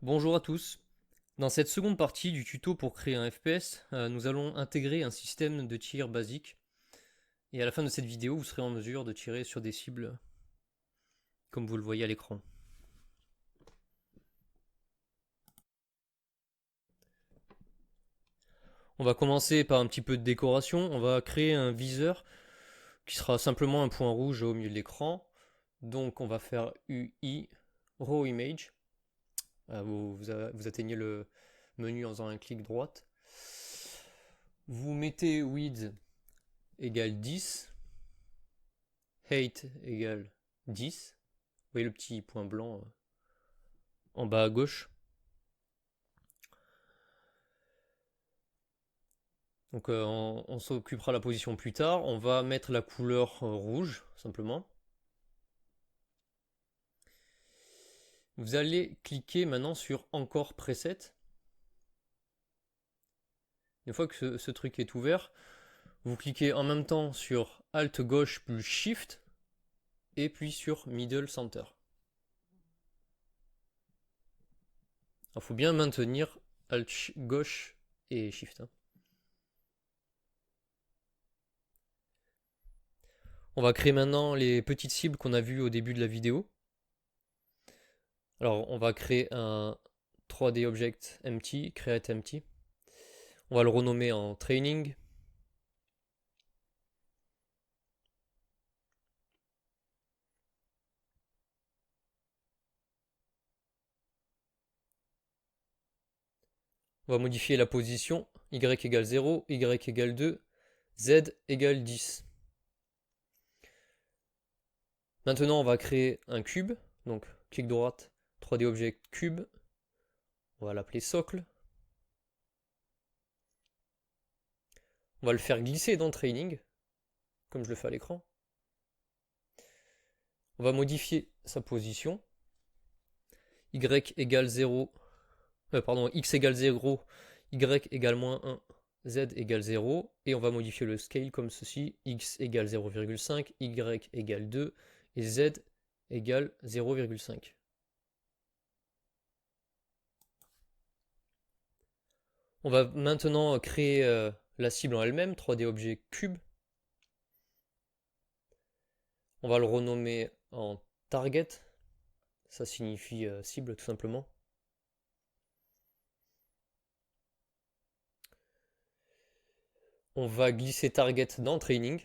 Bonjour à tous. Dans cette seconde partie du tuto pour créer un FPS, nous allons intégrer un système de tir basique. Et à la fin de cette vidéo, vous serez en mesure de tirer sur des cibles comme vous le voyez à l'écran. On va commencer par un petit peu de décoration. On va créer un viseur qui sera simplement un point rouge au milieu de l'écran. Donc on va faire UI, Raw Image. Vous atteignez le menu en faisant un clic droite. Vous mettez width égale 10, height égale 10. Vous voyez le petit point blanc en bas à gauche. Donc on s'occupera de la position plus tard. On va mettre la couleur rouge, simplement. Vous allez cliquer maintenant sur Encore Preset. Une fois que ce truc est ouvert, vous cliquez en même temps sur Alt gauche plus Shift et puis sur Middle Center. Il faut bien maintenir Alt gauche et Shift. On va créer maintenant les petites cibles qu'on a vues au début de la vidéo. Alors on va créer un 3D Object Empty, Create Empty. On va le renommer en Training. On va modifier la position, y égale 0, y égale 2, z égale 10. Maintenant on va créer un cube, donc clic droite, 3D Object Cube, on va l'appeler socle. On va le faire glisser dans Training, comme je le fais à l'écran. On va modifier sa position, y égale 0, x égale 0, y égale moins 1, z égale 0, et on va modifier le scale comme ceci, x égale 0,5, y égale 2, et z égale 0,5. On va maintenant créer la cible en elle-même, 3D objet cube. On va le renommer en target, ça signifie cible tout simplement. On va glisser target dans training.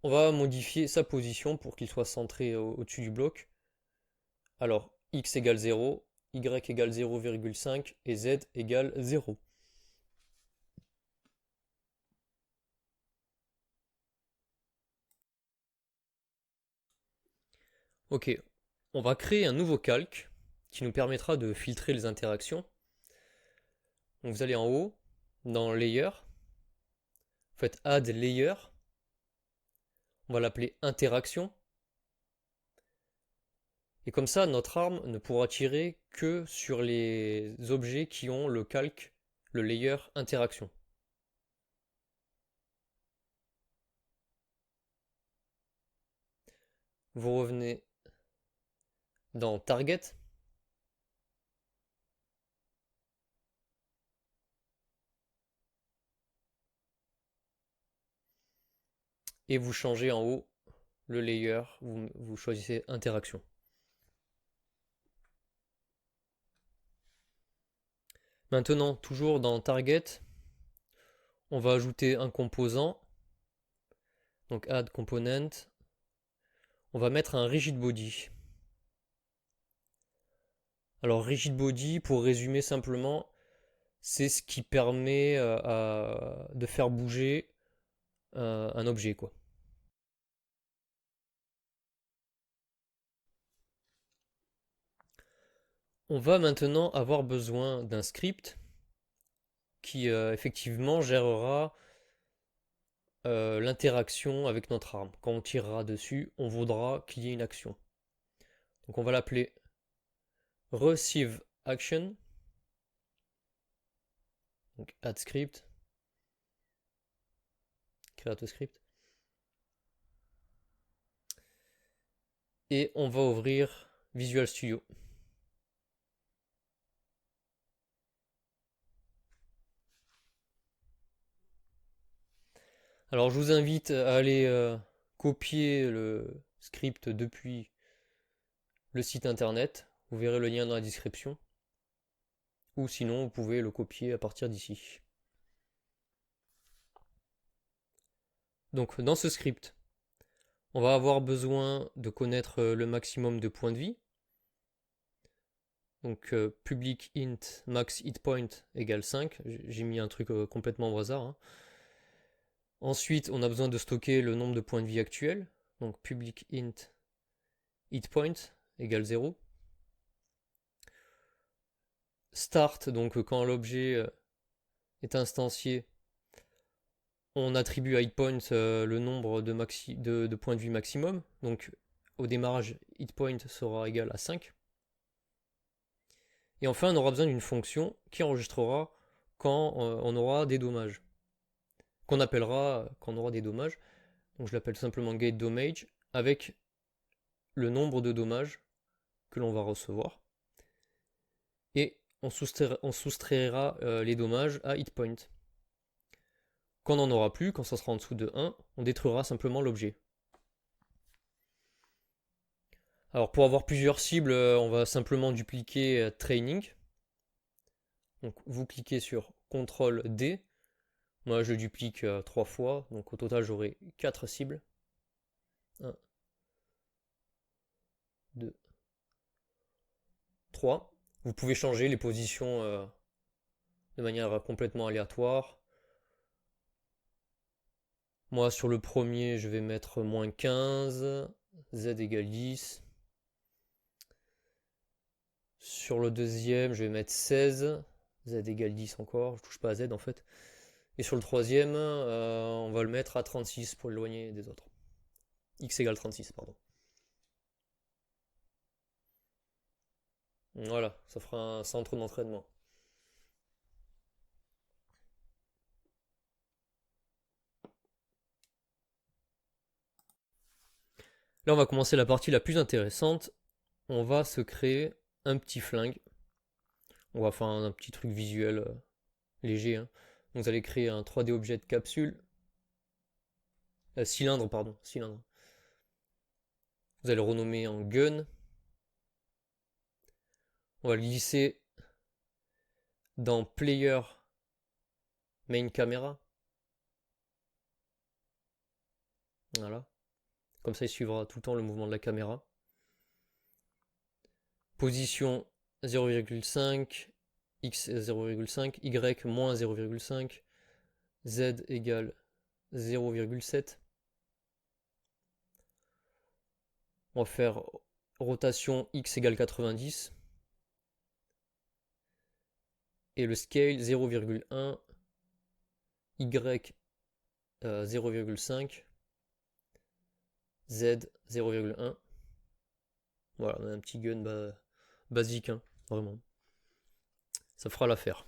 On va modifier sa position pour qu'il soit centré au-dessus du bloc. Alors, x égale 0, y égale 0,5 et z égale 0. Ok, on va créer un nouveau calque qui nous permettra de filtrer les interactions. Donc vous allez en haut, dans Layer, vous faites Add Layer, on va l'appeler Interaction. Et comme ça, notre arme ne pourra tirer que sur les objets qui ont le calque, le layer interaction. Vous revenez dans Target. Et vous changez en haut le layer, vous choisissez interaction. Maintenant, toujours dans Target, on va ajouter un composant. Donc Add Component. On va mettre un Rigid Body. Alors Rigid Body, pour résumer simplement, c'est ce qui permet de faire bouger un objet, quoi. On va maintenant avoir besoin d'un script qui effectivement gérera l'interaction avec notre arme. Quand on tirera dessus, on voudra qu'il y ait une action. Donc on va l'appeler Receive Action. Donc add script. Create script. Et on va ouvrir Visual Studio. Alors je vous invite à aller copier le script depuis le site internet. Vous verrez le lien dans la description. Ou sinon, vous pouvez le copier à partir d'ici. Donc dans ce script, on va avoir besoin de connaître le maximum de points de vie. Donc public int max hit point égale 5. J'ai mis un truc complètement au hasard. Hein. Ensuite, on a besoin de stocker le nombre de points de vie actuels. Donc public int hit point égale 0. Start, donc quand l'objet est instancié, on attribue à hit point le nombre de points de vie maximum. Donc au démarrage, hit point sera égal à 5. Et enfin, on aura besoin d'une fonction qui enregistrera quand on aura des dommages. Qu'on appellera quand on aura des dommages. Donc je l'appelle simplement getDamage avec le nombre de dommages que l'on va recevoir. Et on soustraira les dommages à hit point. Quand on n'en aura plus, quand ça sera en dessous de 1, on détruira simplement l'objet. Alors pour avoir plusieurs cibles, on va simplement dupliquer training. Donc vous cliquez sur CTRL D. Moi je duplique 3 fois, donc au total j'aurai 4 cibles. 1, 2, 3. Vous pouvez changer les positions de manière complètement aléatoire. Moi sur le premier je vais mettre moins 15, Z égale 10. Sur le deuxième je vais mettre 16, Z égale 10 encore, je touche pas à Z en fait. Et sur le troisième, on va le mettre à 36 pour l'éloigner des autres. X égale 36, pardon. Voilà, ça fera un centre d'entraînement. Là, on va commencer la partie la plus intéressante. On va se créer un petit flingue. On va faire un petit truc visuel léger. Hein. Donc, vous allez créer un 3D objet de capsule. Cylindre, pardon. Cylindre. Vous allez le renommer en gun. On va le glisser dans Player Main Camera. Voilà. Comme ça, il suivra tout le temps le mouvement de la caméra. Position 0,5, X 0,5, Y moins 0,5, Z égale 0,7. On va faire rotation X égale 90. Et le scale 0,1, Y 0,5, Z 0,1. Voilà, on a un petit gun basique, hein, vraiment. Ça fera l'affaire.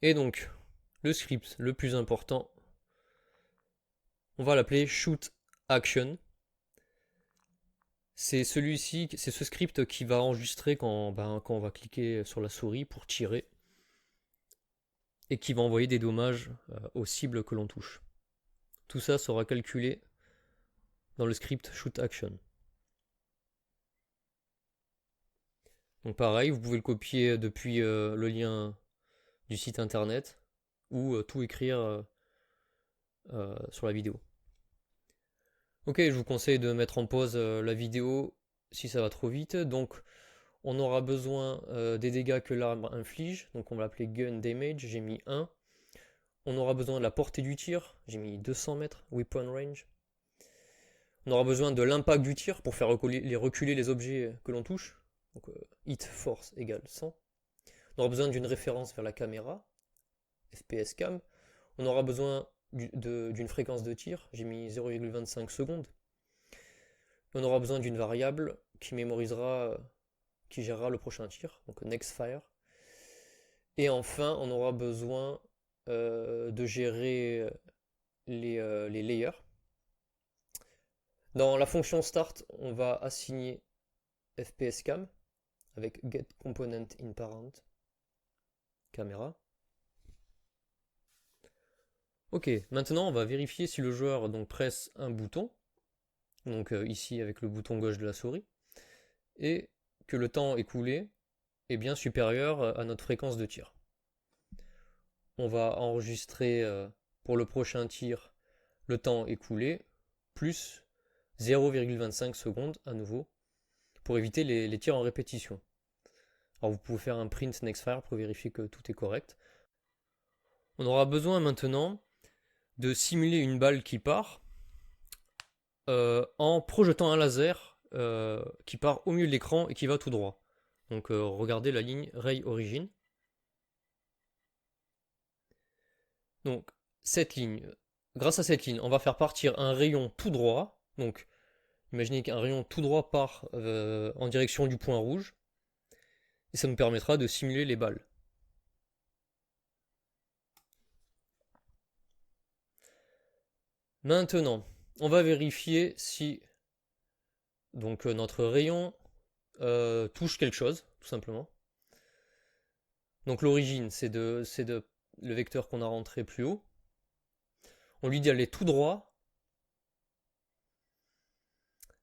Et donc, le script le plus important, on va l'appeler shoot action. C'est celui-ci, c'est ce script qui va enregistrer quand on va cliquer sur la souris pour tirer et qui va envoyer des dommages aux cibles que l'on touche. Tout ça sera calculé dans le script shoot action. Donc pareil, vous pouvez le copier depuis le lien du site internet ou tout écrire sur la vidéo. Ok, je vous conseille de mettre en pause la vidéo si ça va trop vite. Donc on aura besoin des dégâts que l'arme inflige. Donc on va l'appeler gun damage, j'ai mis 1. On aura besoin de la portée du tir, j'ai mis 200 mètres, weapon range. On aura besoin de l'impact du tir pour faire reculer les objets que l'on touche. Donc hit force égale 100. On aura besoin d'une référence vers la caméra, FPS cam. On aura besoin d'une fréquence de tir, j'ai mis 0,25 secondes. On aura besoin d'une variable qui mémorisera, qui gérera le prochain tir, donc next fire. Et enfin, on aura besoin de gérer les layers. Dans la fonction start, on va assigner FPSCam avec getComponentInParent caméra. Ok, maintenant on va vérifier si le joueur donc presse un bouton, donc ici avec le bouton gauche de la souris, et que le temps écoulé est bien supérieur à notre fréquence de tir. On va enregistrer pour le prochain tir le temps écoulé plus 0,25 secondes à nouveau pour éviter les tirs en répétition. Alors vous pouvez faire un print nextFire pour vérifier que tout est correct. On aura besoin maintenant de simuler une balle qui part en projetant un laser qui part au milieu de l'écran et qui va tout droit. Donc regardez la ligne Ray Origin. Donc cette ligne, grâce à cette ligne, on va faire partir un rayon tout droit. Donc imaginez qu'un rayon tout droit part en direction du point rouge. Et ça nous permettra de simuler les balles. Maintenant, on va vérifier si donc notre rayon touche quelque chose, tout simplement. Donc l'origine, c'est le vecteur qu'on a rentré plus haut. On lui dit d'aller tout droit.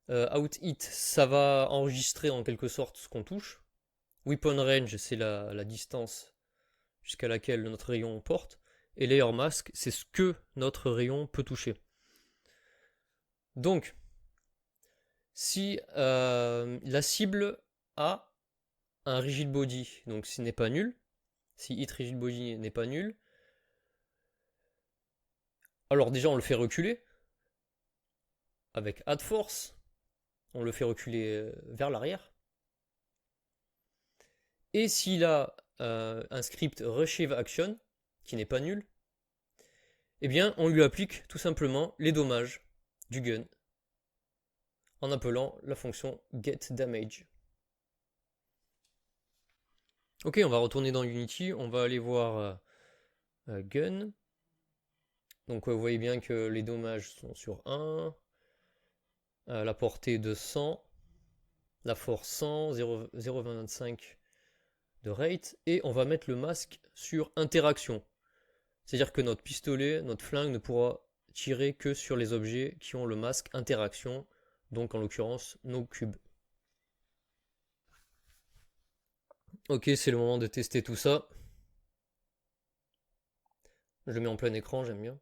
Out hit, ça va enregistrer en quelque sorte ce qu'on touche. Weapon range, c'est la distance jusqu'à laquelle notre rayon porte. Et layer mask, c'est ce que notre rayon peut toucher. Donc, si la cible a un rigid body, donc ce n'est pas nul, si hit rigid body n'est pas nul, alors déjà on le fait reculer avec add force, on le fait reculer vers l'arrière. Et s'il a un script reshieve action qui n'est pas nul, eh bien on lui applique tout simplement les dommages du gun en appelant la fonction getDamage. Ok, on va retourner dans Unity, on va aller voir gun. Donc vous voyez bien que les dommages sont sur 1, la portée de 100, la force 100, 0,25 de rate, et on va mettre le masque sur interaction. C'est-à-dire que notre pistolet, notre flingue ne pourra tirer que sur les objets qui ont le masque interaction, donc en l'occurrence nos cubes. Ok, c'est le moment de tester tout ça. Je le mets en plein écran, j'aime bien.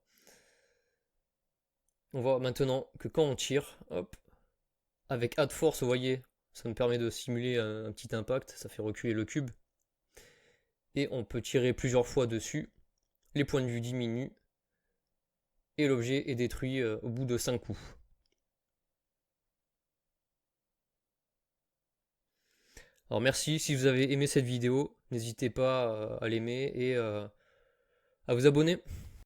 On voit maintenant que quand on tire, hop, avec add force, vous voyez, ça nous permet de simuler un petit impact, ça fait reculer le cube. Et on peut tirer plusieurs fois dessus, les points de vue diminuent, et l'objet est détruit au bout de 5 coups. Alors merci, si vous avez aimé cette vidéo, n'hésitez pas à l'aimer et à vous abonner.